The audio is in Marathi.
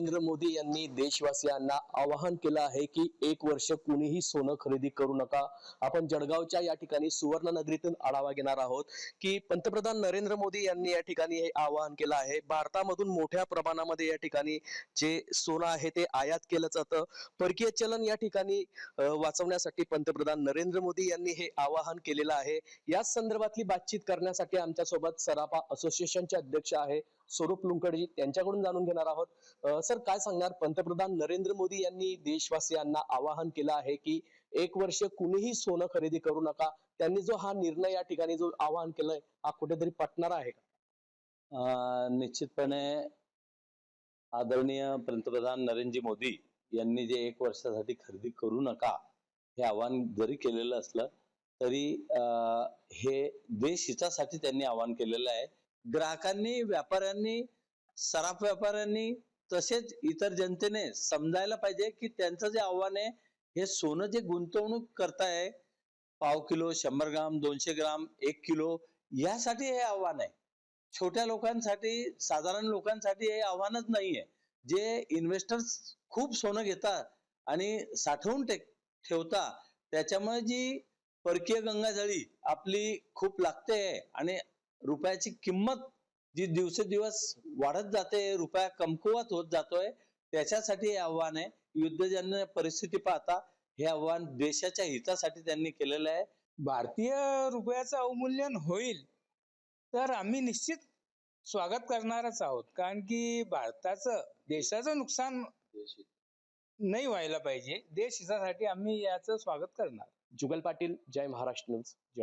नरेंद्र मोदी यांनी देशवासियांना आवाहन केलं आहे की 1 वर्ष कुणीही सोनं खरेदी करू नका. आपण जळगावच्या या ठिकाणी सुवर्ण नगरीतून आढावा घेणार आहोत की पंतप्रधान नरेंद्र मोदी यांनी या ठिकाणी हे आवाहन केलं आहे. भारतामधून मोठ्या प्रमाणामध्ये या ठिकाणी जे सोनं आहे ते आयात केलं जातं. परकीय चलन या ठिकाणी वाचवण्यासाठी पंतप्रधान नरेंद्र मोदी यांनी हे आवाहन केलेलं आहे. याच संदर्भातली बातचीत करण्यासाठी आमच्या सोबत सराफा असोसिएशनचे अध्यक्ष आहे स्वरूप लुंकडजी, त्यांच्याकडून जाणून घेणार आहोत. सर, काय सांगणार? पंतप्रधान नरेंद्र मोदी यांनी देशवासियांना आवाहन केलं आहे की 1 वर्ष कुणीही सोनं खरेदी करू नका. त्यांनी जो हा निर्णय या ठिकाणी जो आवाहन केलंय हा कुठेतरी पटणार आहे का? निश्चितपणे आदरणीय पंतप्रधान नरेंद्र मोदी यांनी जे 1 वर्षासाठी खरेदी करू नका हे आवाहन जरी केलेलं असलं तरी हे देश हितासाठी त्यांनी आवाहन केलेलं आहे. ग्राहकांनी, व्यापाऱ्यांनी, सराफ व्यापाऱ्यांनी तसेच इतर जनतेने समजायला पाहिजे की त्यांचं जे आव्हान आहे हे सोनं जे गुंतवणूक करताय 1/2 किलो, 100 ग्राम, 200 ग्राम, 1 किलो यासाठी हे आव्हान आहे. छोट्या लोकांसाठी, साधारण लोकांसाठी हे आव्हानच नाहीये. जे इन्व्हेस्टर्स खूप सोनं घेतात आणि साठवून ठेवता त्याच्यामुळे जी परकीय गंगाजळी आपली खूप लागते आणि रुपयाची किंमत जी दिवसेदिवस वाढत जाते, रुपया कमकुवत होत जातोय, त्याच्यासाठी हे आव्हान आहे. युद्धजन्य परिस्थिती पाहता हे आव्हान देशाच्या हितासाठी त्यांनी केलेलं आहे. भारतीय रुपयाचं अवमूल्यन होईल तर आम्ही निश्चित स्वागत करणारच आहोत, कारण की भारताचं, देशाचं नुकसान नाही व्हायला पाहिजे. देश हितासाठी आम्ही याचं स्वागत करणार. जुगल पाटील, जय महाराष्ट्र न्यूज.